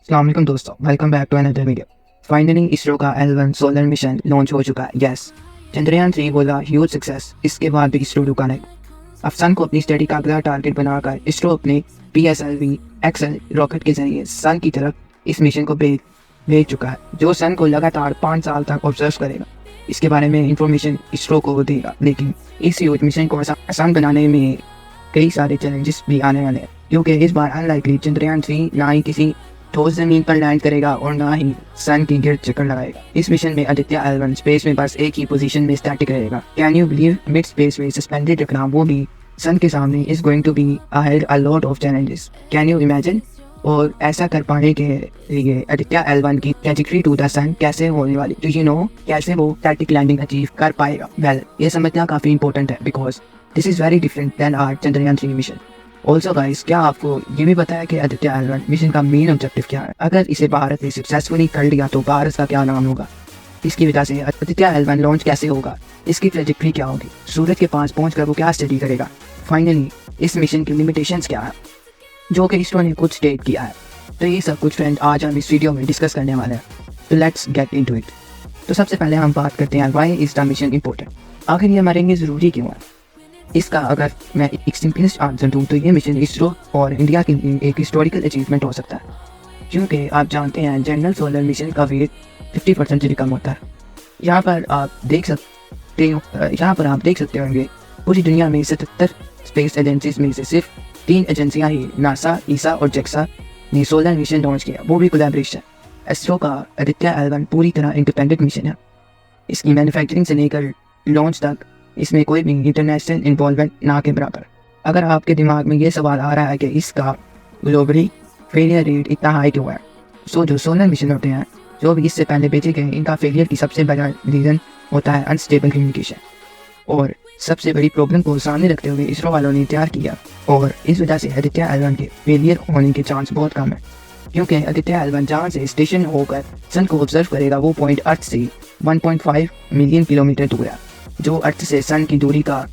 अस्सलाम वालेकुम दोस्तों, welcome back to another video. Finally ISRO का L1 सोलर मिशन लॉन्च हो चुका है। यस, चंद्रयान 3 बोला ह्यूज सक्सेस। इसके बाद भी इसरो रुका नहीं। अब सन को अपनी स्टडी का अगला टारगेट बनाकर इसरो अपने PSLV एक्सल रॉकेट के जरिए सन की तरफ इस मिशन को भेज चुका है, जो सन को लगातार 5 साल तक ऑब्जर्व करेगा। इसके बारे में इंफॉर्मेशन इसरो को देगा, लेकिन इस ह्यूज मिशन को आसान बनाने में कई सारे चैलेंजेस भी आने वाले हैं, क्योंकि इस बार अनलाइकली चंद्रयान 3 ना ही किसी ठोस जमीन पर लैंड करेगा और ना ही सन की गिर्द चक्कर लगाएगा। इस मिशन में आदित्य L1 स्पेस में बस एक ही पोजीशन में स्टैटिक रहेगा। Can you believe, mid space में सस्पेंडेड रखना, वो भी सन के सामने, is going to be ahead a lot of challenges. Can you imagine? और ऐसा कर पाने के लिए आदित्य L1 की ट्रैजेक्टरी टू द सन कैसे होने वाली, डू यू नो? कैसे वो स्टैटिक लैंडिंग अचीव कर पाएगा? वेल, ये समझना काफी इंपॉर्टेंट है, because this is very different than our Chandrayaan 3 mission. Also guys, क्या आपको ये भी पता है कि आदित्य L1 मिशन का मेन ऑब्जेक्टिव क्या है? अगर इसे भारत ने सक्सेसफुली कर लिया तो भारत का क्या नाम होगा? इसकी वजह से आदित्य L1 लॉन्च कैसे होगा? इसकी ट्रैजेक्टरी क्या होगी? सूरज के पास पहुंचकर वो क्या स्टडी करेगा? फाइनली इस मिशन की लिमिटेशंस क्या है, जो कि इसरो ने खुद स्टेट किया है? तो ये सब कुछ फ्रेंड आज हम इस वीडियो में डिस्कस करने वाले हैं। तो लेट्स गेट इनटू इट। तो सबसे पहले हम बात करते हैं why is the mission important. आखिर ये हमारे लिए ज़रूरी क्यों है? इसका अगर मैं एक सिंपलेस्ट आंसर दूँ तो ये मिशन इसरो और इंडिया के लिए एक हिस्टोरिकल अचीवमेंट हो सकता है, क्योंकि आप जानते हैं जनरल सोलर मिशन का वेट 50% से भी कम होता है। यहाँ पर आप देख सकते होंगे पूरी दुनिया में 77 स्पेस एजेंसीज में से सिर्फ 3 एजेंसियाँ ही, नासा, ईसा और जेक्सा, ने सोलर मिशन लॉन्च किया, वो भी कोलैबोरेशन। इसरो का आदित्य L1 पूरी तरह इंडिपेंडेंट मिशन है। इसकी मैन्युफैक्चरिंग से लेकर लॉन्च तक इसमें कोई भी इंटरनेशनल इन्वॉल्वमेंट ना के बराबर। अगर आपके दिमाग में ये सवाल आ रहा है कि इसका ग्लोबली फेलियर रेट इतना हाई क्यों है, जो सोलर मिशन होते हैं जो भी इससे पहले भेजे गए, इनका फेलियर की सबसे बड़ा रीज़न होता है अनस्टेबल कम्युनिकेशन। और सबसे बड़ी प्रॉब्लम को सामने रखते हुए इसरो वालों ने तैयार किया, और इस वजह से आदित्य L1 के फेलियर होने के चांस बहुत कम है, क्योंकि आदित्य L1 जहाँ से स्टेशन होकर सन को ऑब्जर्व करेगा वो पॉइंट अर्थ से 1.5 मिलियन किलोमीटर दूर है, जो अर्थ से सन की दूरी का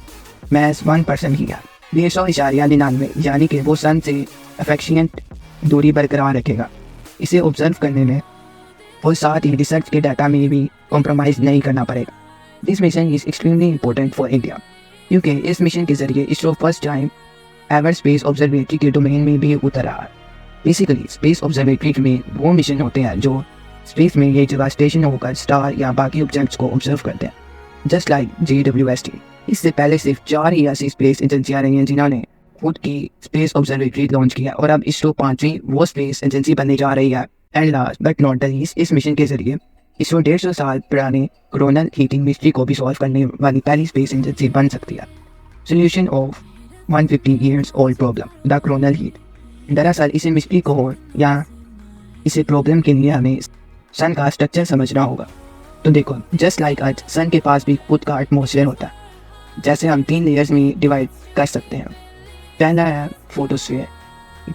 महज 1% ही है। 199, यानी कि वो सन से अफेक्शिएंट दूरी बरकरार रखेगा इसे ऑब्जर्व करने में, और साथ ही रिसर्च के डाटा में भी कॉम्प्रोमाइज़ नहीं करना पड़ेगा। This mission is extremely important for India, क्योंकि इस मिशन के जरिए ISRO first time ever space observatory के डोमेन में भी उतर रहा है। बेसिकली स्पेस ऑब्जर्वेटरी में वो मिशन होते हैं जो स्पेस में एक जगह स्टेशन होकर स्टार या बाकी ऑब्जेक्ट्स को ऑब्जर्व करते हैं, जस्ट लाइक JWST। इससे पहले सिर्फ 4 ही ऐसी स्पेस एजेंसियाँ रही हैं जिन्होंने खुद की स्पेस ऑब्जर्वेटरी लॉन्च किया, और अब इसरो 5वीं वो स्पेस एजेंसी बनने जा रही है। And last but not the least, इस मिशन के जरिए इसरो 150 साल पुराने कोरोनल हीटिंग मिस्ट्री को भी सॉल्व करने वाली पहली स्पेस एजेंसी बन सकती है। Solution of 150 years old problem, the coronal heat. दरअसल इसे मिस्ट्री को या इसे प्रॉब्लम के लिए हमें सन का स्ट्रक्चर समझना होगा। तो देखो, जस्ट लाइक अर्थ, सन के पास भी खुद का एटमॉस्फेयर होता है, जैसे हम 3 लेयर्स में डिवाइड कर सकते हैं। पहला है फोटोस्फीयर,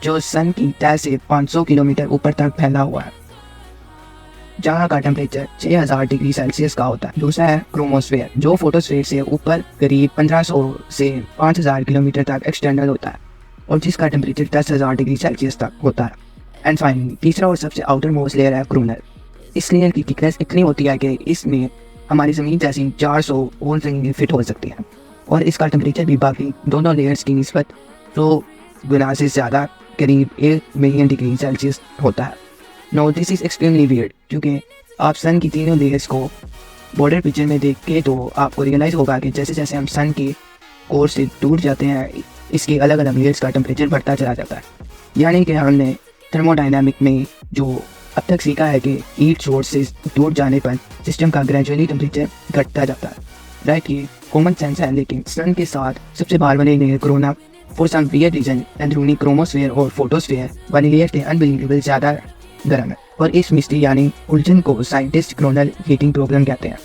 जो सन की तह से 500 किलोमीटर ऊपर तक फैला हुआ है, जहाँ का टेम्परेचर 6000 डिग्री सेल्सियस का होता है। दूसरा है क्रोमोस्फेयर, जो फोटोस्फीयर से ऊपर करीब 1500 से 5000 किलोमीटर तक एक्सटेंडल होता है, और जिसका टेम्परेचर 10000 डिग्री सेल्सियस तक होता है। एंड फाइनली तीसरा और सबसे आउटर मोस्ट लेयर है कोरोनल। इस लेयर की थिकनेस इतनी होती है कि इसमें हमारी ज़मीन जैसी 400 और ज़मीनें फिट हो सकती हैं, और इसका टेम्परेचर भी बाकी दोनों लेयर्स की निस्बत 100 गुना से ज़्यादा, करीब 1 मिलियन डिग्री सेल्सियस होता है। No this is extremely weird, क्योंकि आप सन की तीनों लेयर्स को बॉर्डर पिक्चर में देख के तो आपको रियलाइज़ होगा कि जैसे जैसे हम सन के कोर से दूर जाते हैं, इसके अलग अलग लेयर्स का टेम्परेचर बढ़ता चला जाता है। यानी कि हमने थर्मोडाइनमिक में जो अब तक सीखा है कि हीट सोर्स से दूर जाने पर सिस्टम का ग्रेजुअली टेम्परेचर घटता जाता है, राइट? ये कॉमन सेंस है, लेकिन सन के साथ सबसे बाहर वाले layer corona for some weird reason अंदरूनी क्रोमोस्फेयर और फोटोस्फेयर वाली लेयर से अनबिलीवेबल ज़्यादा गर्म है, और इस मिस्ट्री यानी उलझन को साइंटिस्ट कोरोनल हीटिंग प्रॉब्लम कहते हैं,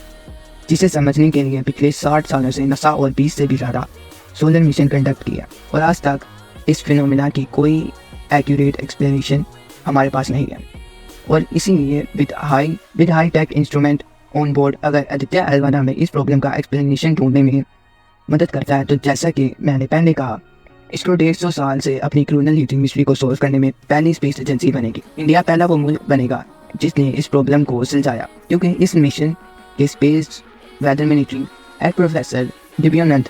जिसे समझने के लिए पिछले 60 सालों से नासा और 20 से भी ज़्यादा सोलर मिशन कंडक्ट किया, और आज तक इस फिनोमिना की कोई एक्यूरेट एक्सप्लेनेशन हमारे पास नहीं है। और इसीलिए with high tech instrument on board, अगर आदित्य L1 हमें इस प्रॉब्लम का एक्सप्लेनेशन ढूंढने में मदद करता है, तो जैसा कि मैंने पहले कहा, इसरो 150 साल से अपनी क्रूनल हीटिंग मिस्ट्री को सोल्व करने में पहली स्पेस एजेंसी बनेगी। इंडिया पहला वो मुल्क बनेगा जिसने इस प्रॉब्लम को सुलझाया, क्योंकि इस मिशन के space weather military aid professor Divyanand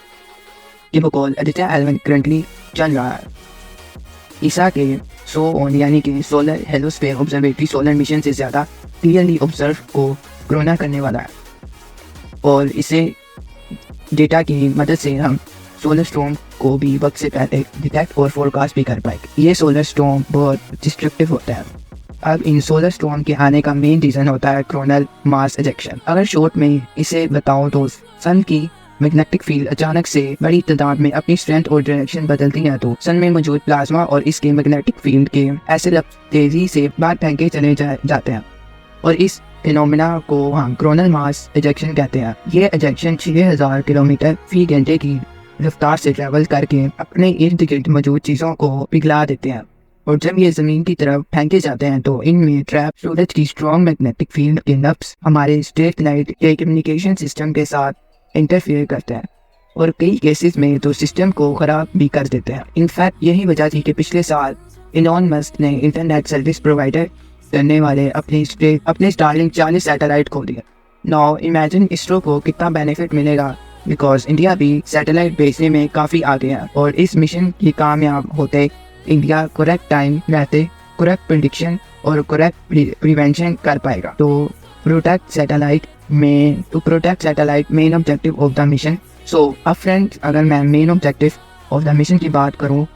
के बकौल आदित्य L1 करंटली चल रहा है। ईसा के SOHO यानी कि सोलर हेलोस्फीयर ऑब्जर्वेटरी सोलर मिशन से ज़्यादा क्लियरली ऑब्जर्व को कोरोना करने वाला है, और इसे डेटा की मदद से हम सोलर स्टॉर्म को भी वक्त से पहले डिटेक्ट और फोरकास्ट भी कर पाएंगे। ये सोलर स्टॉर्म बहुत डिस्ट्रक्टिव होता है। अब इन सोलर स्टॉर्म के आने का मेन रीज़न होता है कोरोनल मास इजेक्शन। अगर शॉर्ट में इसे बताओ तो सन की मैग्नेटिक फील्ड अचानक से बड़ी तादाद में अपनी स्ट्रेंथ और डायरेक्शन बदलती है, तो सन में मौजूद प्लाज्मा और इसके मैग्नेटिक फील्ड के ऐसे तेजी से बाहर फेंके चले जाते हैं, और इस फिनोमिना को हम कोरोनल मास इजेक्शन कहते हैं। ये इजेक्शन 6000 किलोमीटर फी घंटे की रफ्तार से ट्रैवल करके अपने इर्द गिर्द मौजूद चीज़ों को पिघला देते हैं, और जब ये ज़मीन की तरफ फेंके जाते हैं तो इनमें ट्रैप सूरज की स्ट्रॉन्ग मैग्नेटिक फील्ड के नफ्स हमारे स्ट्रीट लाइट के कम्युनिकेशन सिस्टम के साथ इंटरफेयर करते हैं, और कई केसेस में तो सिस्टम को ख़राब भी कर देते हैं। इनफैक्ट यही वजह थी कि पिछले साल इलॉन मस्क ने इंटरनेट सर्विस प्रोवाइडर करने वाले अपने स्टारलिंक 40 सैटेलाइट खो दिए। नाउ इमेजिन इसरो को कितना बेनिफिट मिलेगा, बिकॉज इंडिया भी सैटेलाइट भेजने में काफ़ी आगे है, और इस मिशन की कामयाब होते इंडिया करेक्ट टाइम रहते करेक्ट प्रिडिक्शन और करेक्ट प्रिवेंशन कर पाएगा। तो protect satellite main objective of the mission. So अब फ्रेंड्स, अगर मैं main objective of the mission की बात करूँ,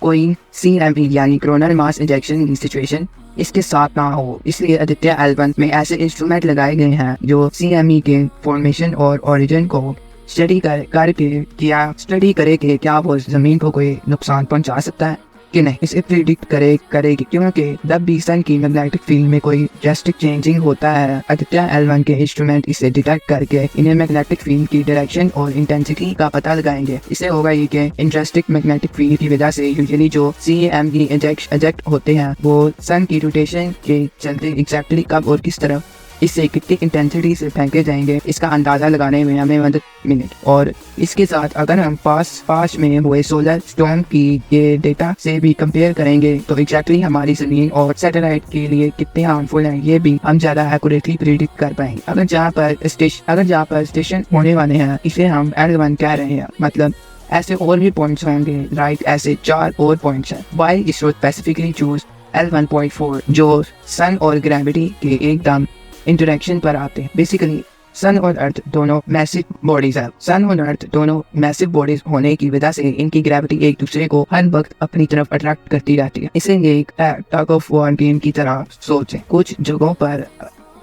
कोई CME यानी कोरोनल मास इंजेक्शन की सिचुएशन इसके साथ ना हो, इसलिए आदित्य L1 में ऐसे इंस्ट्रूमेंट लगाए गए हैं जो CME के फॉर्मेशन और ओरिजिन को स्टडी करे कि क्या वो ज़मीन को कोई नुकसान पहुंचा सकता है कि नहीं। इसे प्रिडिक्ट करेगी, क्योंकि जब भी सन की मैग्नेटिक फील्ड में कोई ड्रास्टिक चेंजिंग होता है, आदित्य L1 के इंस्ट्रूमेंट इसे डिटेक्ट करके इन्हें मैग्नेटिक फील्ड की डायरेक्शन और इंटेंसिटी का पता लगाएंगे। इससे होगा ये कि इंट्रास्टिक मैग्नेटिक फील्ड की वजह से यूजुअली जो CME इजेक्ट होते हैं वो सन की रोटेशन के चलते एग्जैक्टली कब और किस तरफ इससे कितनी इंटेंसिटी से फेंके जाएंगे इसका अंदाज़ा लगाने में हमें मदद मिले। और इसके साथ अगर हम पास में हुए सोलर स्टॉर्म की ये डेटा से भी कंपेयर करेंगे तो एग्जैक्टली हमारी ज़मीन और सैटेलाइट के लिए कितने हार्मफुल हैं ये भी हम ज़्यादा एक्यूरेटली प्रिडिक्ट कर पाएंगे। अगर जहाँ पर स्टेशन होने वाले हैं इसे हम L1 कह रहे हैं, मतलब ऐसे और भी पॉइंट्स होंगे, राइट? ऐसे 4 और पॉइंट्स हैं। Y ISRO specifically choose L1.4 जो सन और ग्रेविटी के एकदम इंटरेक्शन पर आते हैं। बेसिकली सन और अर्थ दोनों मैसिव बॉडीज हैं। सन और अर्थ दोनों मैसिव बॉडीज होने की वजह से इनकी ग्रेविटी एक दूसरे को हर वक्त अपनी तरफ अट्रैक्ट करती रहती है। इसे एक टग ऑफ वॉर गेम की तरह सोचें। कुछ जगहों पर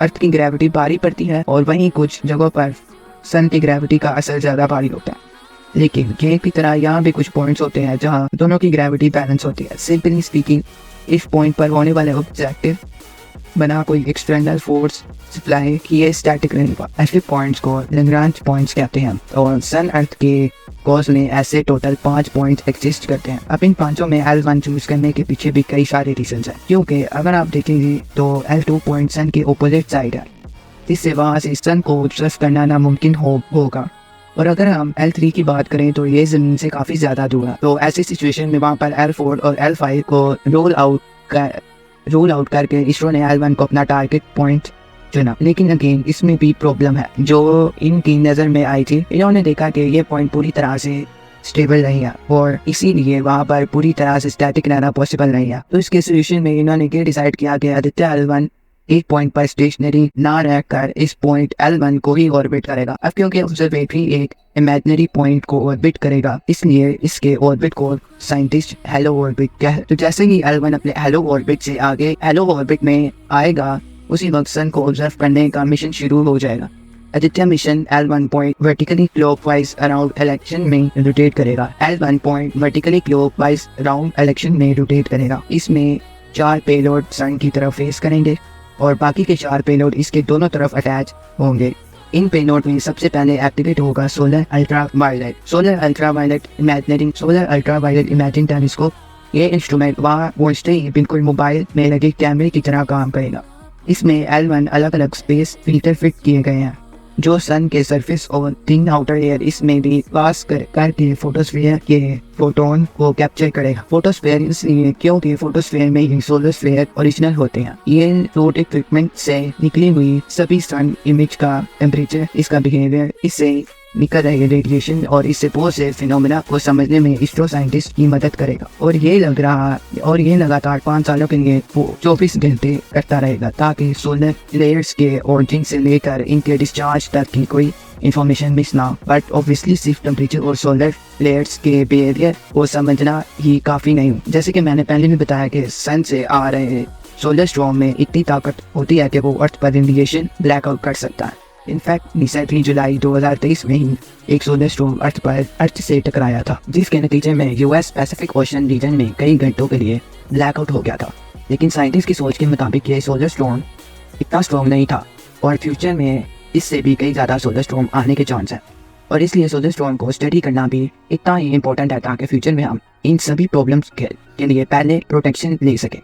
अर्थ की ग्रेविटी भारी पड़ती है और वहीं कुछ जगहों पर सन की ग्रेविटी का असर ज़्यादा भारी होता है। लेकिन गेम की तरह यहाँ भी कुछ पॉइंट्स होते हैं जहाँ दोनों की ग्रेविटी बैलेंस होती है। सिंपली स्पीकिंग, इस पॉइंट पर होने वाले ऑब्जेक्टिव बना कोई एक्सटर्नल फोर्स सप्लाई किए स्टैटिक रहेगा। ऐसे पॉइंट्स को लैग्रांज पॉइंट्स कहते हैं, और सन अर्थ के कोर्स में ऐसे टोटल 5 पॉइंट्स एग्जिस्ट करते हैं। अब इन पांचों में L1 चूज करने के पीछे भी कई सारे रीजंस हैं, क्योंकि अगर आप देखेंगे तो L2 पॉइंट सन के ऑपोजिट साइड है, जिससे वहाँ से सन को ऑब्जर्व करना नामुमकिन होगा। और अगर हम L3 की बात करें तो ये ज़मीन से काफ़ी ज़्यादा दूर है। तो ऐसी सिचुएशन में वहाँ पर L4 और L5 को रोल आउट करके इसरो ने L1 को अपना टारगेट पॉइंट चुना। लेकिन अगेन इसमें भी प्रॉब्लम है जो इनकी नज़र में आई थी। इन्होंने देखा कि ये पॉइंट पूरी तरह से स्टेबल नहीं है और इसीलिए वहाँ पर पूरी तरह से स्टैटिक रहना पॉसिबल नहीं है। तो इसके सोल्यूशन में इन्होंने ये डिसाइड किया कि आदित्य L1 एक पॉइंट पर स्टेशनरी ना रहकर इस पॉइंट L1 को ही ऑर्बिट करेगा। अब क्योंकि ऑब्जर्वेटरी एक इमेजिनरी पॉइंट को ऑर्बिट करेगा, इसलिए इसके ऑर्बिट को साइंटिस्ट हेलो ऑर्बिट कह। तो जैसे ही L1 अपने हेलो ऑर्बिट से आगे हेलो ऑर्बिट में आएगा, उसी वक्त सन को ऑब्जर्व करने का मिशन शुरू हो जाएगा। Aditya mission L1 point vertically clockwise around election में रोटेट करेगा। L1 point vertically clockwise around election में रोटेट करेगा। इसमें 4 पेलोड सन की तरफ फेस करेंगे और बाकी के 4 पेलोड इसके दोनों तरफ अटैच होंगे। इन पेलोड में सबसे पहले एक्टिवेट होगा सोलर अल्ट्रावायलेट इमेजिंग टेलीस्कोप। ये इंस्ट्रूमेंट वहाँ पहुँचते ही बिल्कुल मोबाइल में लगे कैमरे की तरह काम करेगा। इसमें L1 अलग अलग स्पेस फिल्टर फिट किए गए हैं जो सन के सरफेस और थिन आउटर लेयर इसमें भी पास करके फोटोस्फीयर के फोटोन को कैप्चर करेगा। फोटोस्फीयर इसलिए क्योंकि फोटोस्फीयर में ही सोलर स्फीयर ओरिजिनल होते हैं। ये फ्लूइड इक्विपमेंट से निकली हुई सभी सन इमेज का टेम्परेचर, इसका बिहेवियर, इससे निकल रहे रेडिएशन और इससे बहुत से फिनोमेना को समझने में इसरो साइंटिस्ट की मदद करेगा। और ये लगातार 5 सालों के लिए 24 घंटे करता रहेगा ताकि सोलर लेयर्स के ओरिजिन से लेकर इनके डिस्चार्ज तक की कोई इंफॉर्मेशन मिस ना हो। बट ऑब्वियसली सिर्फ टेम्परेचर और सोलर लेयर्स के बिहेवियर को समझना ही काफ़ी नहीं। जैसे कि मैंने पहले भी बताया कि सन से आ रहे सोलर स्टॉर्म में इतनी ताकत होती है कि वो अर्थ पर रेडिएशन ब्लैकआउट कर सकता है। इनफैक्ट रिसेंटली जुलाई 2023 में ही एक सोलर स्टॉर्म अर्थ से टकराया था, जिसके नतीजे में यूएस पैसिफिक ओशन रीजन में कई घंटों के लिए ब्लैकआउट हो गया था। लेकिन साइंटिस्ट की सोच के मुताबिक ये सोलर स्टॉर्म इतना स्ट्रॉन्ग नहीं था और फ्यूचर में इससे भी कई ज़्यादा सोलर स्टॉर्म आने के चांस है। और इसलिए सोलर स्टॉर्म को स्टडी करना भी इतना ही इम्पोर्टेंट है ताकि फ्यूचर में हम इन सभी प्रॉब्लम्स के लिए पहले प्रोटेक्शन ले सकें।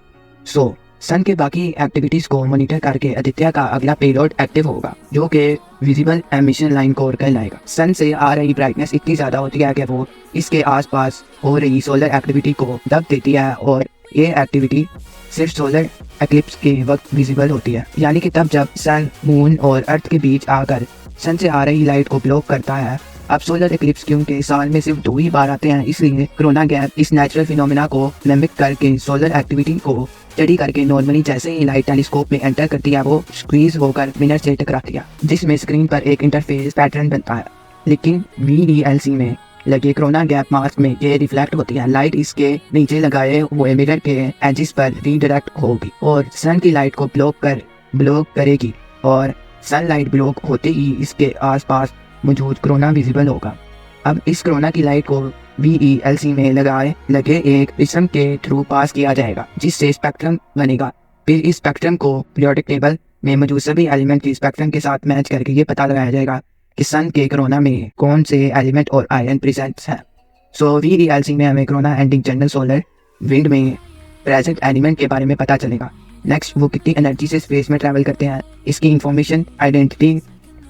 सो सन के बाकी एक्टिविटीज को मॉनिटर करके आदित्य का अगला पेलोड एक्टिव होगा, जो कि विजिबल एमिशन लाइन को कहलाएगा। सन से आ रही ब्राइटनेस इतनी ज़्यादा होती है कि वो इसके आसपास हो रही सोलर एक्टिविटी को दब देती है और ये एक्टिविटी सिर्फ सोलर एक्लिप्स के वक्त विजिबल होती है, यानी कि तब जब सन, मून और अर्थ के बीच आकर सन से आ रही लाइट को ब्लॉक करता है। अब सोलर एक्लिप्स क्योंकि साल में सिर्फ 2 ही बार आते हैं, इसलिए कोरोना गैप इस नेचुरल फिनोमेना को मिमिक करके सोलर एक्टिविटी को स्टडी करके नॉर्मली जैसे ही लाइट टेलीस्कोप में एंटर करती है वो स्क्वीज होकर मिरर से टकराती है, जिसमें स्क्रीन पर एक इंटरफेस पैटर्न बनता है। लेकिन VELC में लगे कोरोना गैप मास्क में ये रिफ्लेक्ट होती है। लाइट इसके नीचे लगाए हुए मिरर के एजेस पर रीडायरेक्ट होगी और सन की लाइट को ब्लॉक करेगी और सनलाइट ब्लॉक होते ही इसके आसपास मौजूद कोरोना विजिबल होगा। अब इस कोरोना की लाइट को VELC में लगे एक प्रिज्म के थ्रू पास किया जाएगा, जिससे स्पेक्ट्रम बनेगा। फिर इस स्पेक्ट्रम को पीरियोडिक टेबल में मौजूद सभी एलिमेंट की स्पेक्ट्रम के साथ मैच करके ये पता लगाया जाएगा कि सन के कोरोना में कौन से एलिमेंट और आयन प्रेजेंट हैं। सो VELC में हमें corona ending general solar wind में प्रेजेंट एलिमेंट के बारे में पता चलेगा। नेक्स्ट, वो कितनी एनर्जी से स्पेस में ट्रैवल करते हैं, इसकी इंफॉर्मेशन आइडेंटिटी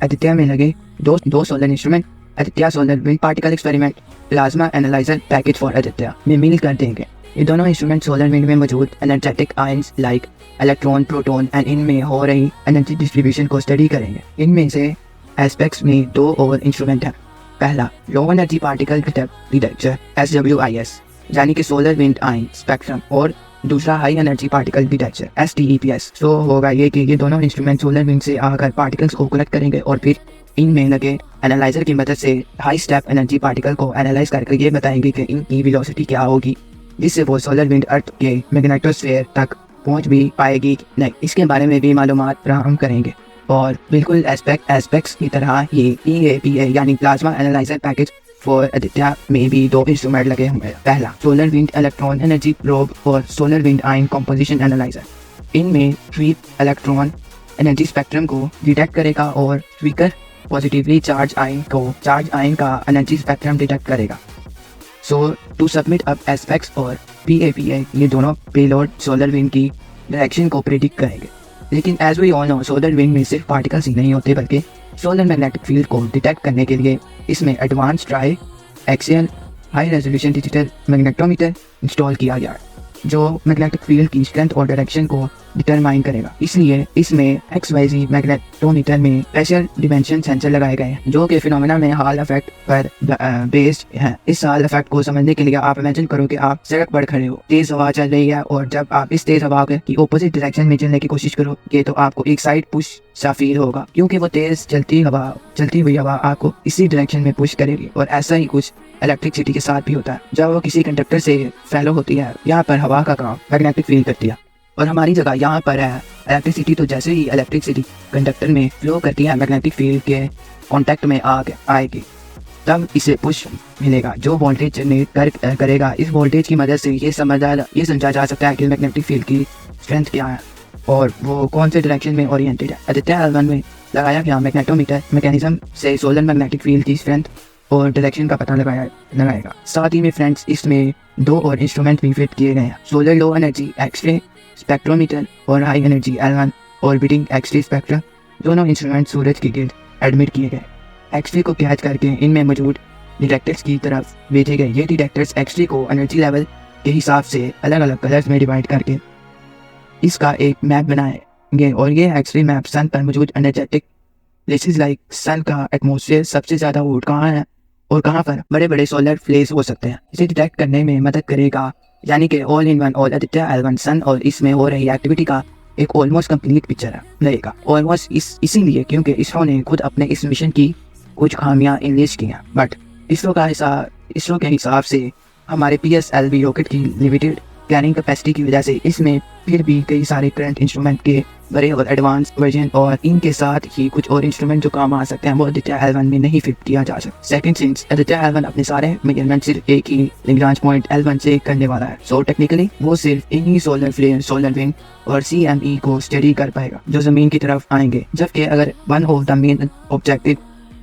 आदित्य में लगे दो solar instrument, Aditya solar wind particle experiment, plasma analyser package for Aditya में मिल कर देंगे। ये दोनों इंस्ट्रूमेंट सोलर विंड में मौजूद energetic ions like electron, proton and इनमें हो रही एनर्जी डिस्ट्रीब्यूशन को स्टडी करेंगे। इनमें से एस्पेक्ट्स में 2 और इंस्ट्रूमेंट हैं। पहला, low energy particle detector SWIS, यानी कि सोलर विंड आयन स्पेक्ट्रम, और दूसरा high energy particle detector STEPS। तो होगा ये कि ये दोनों इंस्ट्रूमेंट सोलर विंड से आकर पार्टिकल्स को कलेक्ट करेंगे और फिर इनमें लगे एनालाइजर की मदद से हाई स्टेप एनर्जी पार्टिकल को एनालाइज करके ये बताएंगे कि इनकी वेलोसिटी क्या होगी, जिससे वो सोलर विंड अर्थ के मैग्नेटोस्फीयर तक पहुंच भी पाएगी नहीं, इसके बारे में भी मालूमात फराहम करेंगे। और बिल्कुल एस्पेक्ट्स की तरह ये PAPA यानी plasma analyser package for Aditya में भी 2 इंस्ट्रूमेंट लगे हुए हैं। पहला, solar wind electron energy probe और solar wind ion composition analyser. इनमें स्वीप इलेक्ट्रॉन एनर्जी स्पेक्ट्रम को डिटेक्ट करेगा और स्पीकर पॉजिटिवली चार्ज आयन का एनर्जी स्पेक्ट्रम डिटेक्ट करेगा। So to sum it up ASPEX और PAPA ये दोनों पेलोड सोलर विंड की डायरेक्शन को प्रेडिक्ट करेंगे। लेकिन as we all know, solar wind में सिर्फ पार्टिकल्स ही नहीं होते बल्कि सोलर मैग्नेटिक फील्ड को डिटेक्ट करने के लिए इसमें advance try axial high resolution digital magnetometer install किया गया, जो मैग्नेटिक फील्ड की स्ट्रेंथ और डायरेक्शन को डिटरमाइन करेगा। इसलिए इसमें XYZ मैग्नेटोमीटर में प्रेशर डिमेंशन सेंसर लगाए गए हैं, जो कि फिनोमेना में हॉल इफेक्ट पर बेस्ड है। इस हॉल इफेक्ट को समझने के लिए आप इमेजिन करो कि आप सड़क पर खड़े हो, तेज हवा चल रही है, और जब आप इस तेज हवा की ऑपोजिट डायरेक्शन में चलने की कोशिश करोगे तो आपको एक साइड पुश सा फील होगा, क्योंकि वो तेज चलती हुई हवा आपको इसी डायरेक्शन में पुश करेगी। और ऐसा ही कुछ इलेक्ट्रिसिटी के साथ भी होता है। जब वो किसी कंडक्टर से फैलो होती है, यहाँ पर हवा का काम मैग्नेटिक फील्ड करती है, और हमारी जगह यहाँ पर है इलेक्ट्रिसिटी। तो जैसे ही इलेक्ट्रिसिटी कंडक्टर में फ्लो करती है, मैग्नेटिक फील्ड के कांटेक्ट में आएगी, तब इसे पुश मिलेगा जो वोल्टेज जनरेट करेगा। इस वोल्टेज की मदद से ये समझा जा सकता है कि मैग्नेटिक फील्ड की स्ट्रेंथ क्या है और वो कौन से डायरेक्शन में ओरिएंटेड है। आदित्य L1 में लगाया गया मैग्नेटोमीटर मैकेनिज्म से सोलर मैग्नेटिक फील्ड की स्ट्रेंथ और डायरेक्शन का पता लगाएगा। साथ ही में फ्रेंड्स, इसमें 2 और इंस्ट्रूमेंट भी फिट किए गए हैं, solar low energy X-ray spectrometer और high energy L1 orbiting X-ray spectrum दोनों इंस्ट्रूमेंट सूरज के गिर्द एडमिट किए गए। एक्सरे को कैच करके इनमें मौजूद डिटेक्टर्स की तरफ भेजे गए। ये डिटेक्टर्स एक्सरे को एनर्जी लेवल के हिसाब से अलग अलग कलर्स में डिवाइड करके इसका एक मैप बनाएंगे और ये एक्सरे मैप सन पर मौजूद एनर्जेटिक प्लेसेस लाइक सन का एटमॉस्फेयर सबसे ज़्यादा हॉट कहाँ है और कहाँ पर बड़े बड़े सोलर फ्लेयर्स हो सकते हैं, इसे डिटेक्ट करने में मदद करेगा। यानी कि all in one all Aditya L1 सन और इसमें हो रही एक्टिविटी का एक ऑलमोस्ट कंप्लीट पिक्चर रहेगा। ऑलमोस्ट इसीलिए क्योंकि इसरो ने खुद अपने इस मिशन की कुछ खामियां इनलिस्ट की हैं, बट इसरो के हिसाब से हमारे PSLV रॉकेट की लिमिटेड प्लानिंग कैपेसिटी की वजह से इसमें फिर भी कई सारे करंट इंस्ट्रूमेंट के बड़े और एडवांस वर्जन और इनके साथ ही कुछ और इंस्ट्रूमेंट जो काम आ सकते हैं वो आदित्य L1 में नहीं फिट किया जा सकता। सेकंड सिंस आदित्य L1 अपने सारे मेजरमेंट सिर्फ एक ही लैग्रांज पॉइंट L1 से करने वाला है, सो टेक्निकली वो सिर्फ इन्हीं सोलर फ्लेयर, सोलर विंड और CME को स्टडी कर पाएगा जो जमीन की तरफ आएंगे। जबकि अगर one of the main objective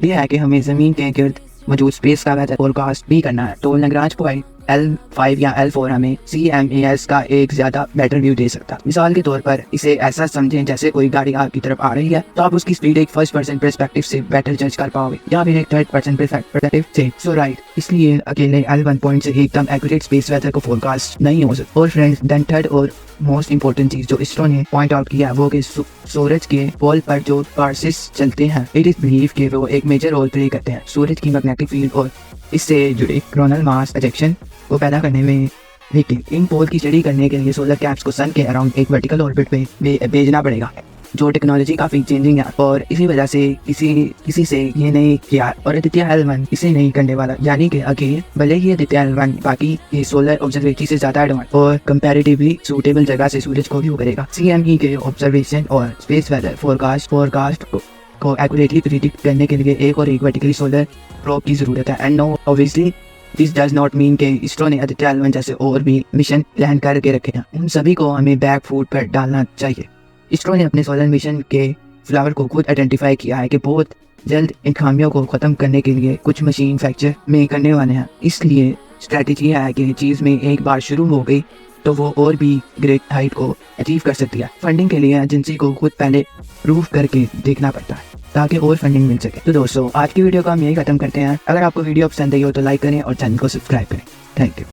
ये है कि हमें जमीन के गिर्द मौजूद स्पेस का वेदर फोरकास्ट भी करना है, तो लैग्रांज पॉइंट L5 या L4 हमें CMAS का एक ज़्यादा बेटर व्यू दे सकता है। मिसाल के तौर पर इसे ऐसा समझें जैसे कोई गाड़ी आपकी तरफ आ रही है तो आप उसकी स्पीड एक फर्स्ट पर्सन पर्सपेक्टिव से बेटर जज कर पाओगे या फिर एक थर्ड पर्सन पर्सपेक्टिव से। सो राइट, इसलिए अकेले L1 पॉइंट से एकदम एक्यूरेट स्पेस वेदर को फोरकास्ट नहीं हो सकता। और फ्रेंड्स, देन थर्ड और मोस्ट इंपॉर्टेंट चीज जो इसरो ने पॉइंट आउट किया वो कि सूरज के पोल पर जो पार्सिस चलते हैं, इट इज बिलीव कि वो एक मेजर रोल प्ले करते हैं सूरज की मैग्नेटिक फील्ड और इससे जुड़े कोरोनल मास इजेक्शन को पैदा करने में। लेकिन इन पोल की स्टडी करने के लिए सोलर कैप्स को सन के अराउंड एक वर्टिकल ऑर्बिट पे भेजना पड़ेगा, जो टेक्नोलॉजी काफी चेंजिंग है और इसी वजह से किसी से ये नहीं किया और आदित्य L1 इसे नहीं करने वाला। यानी कि अगेन भले ही आदित्य L1 बाकी ये सोलर ऑब्जर्वेटरी से ज्यादा एडवांस और कंपैरेटिवली सूटेबल जगह से सूरज को व्यू करेगा, CME के ऑब्जर्वेशन और स्पेस वेदर फोरकास्ट को एक्यूरेटली प्रिडिक्ट करने के लिए एक और एक वर्टिकली सोलर प्रोब की जरूरत है। And no obviously this does not mean के इसरो ने आदित्य L1 जैसे और भी मिशन प्लान करके रखे हैं, उन सभी को हमें बैक फुट पर डालना चाहिए। इसरो ने अपने सोलर मिशन के फ्लावर को खुद आइडेंटिफाई किया है कि बहुत जल्द इन खामियों को ख़त्म करने के लिए कुछ मशीन फैक्चर में करने वाले हैं। इसलिए स्ट्रैटेजी है कि चीज़ में एक बार शुरू हो गई तो वो और भी ग्रेट हाइट को अचीव कर सकती है। फंडिंग के लिए एजेंसी को खुद पहले प्रूव करके देखना पड़ता है ताकि और फंडिंग मिल सके। तो दोस्तों, आज की वीडियो को हम यही खत्म करते हैं। अगर आपको वीडियो पसंद आई हो तो लाइक करें और चैनल को सब्सक्राइब करें। Thank you.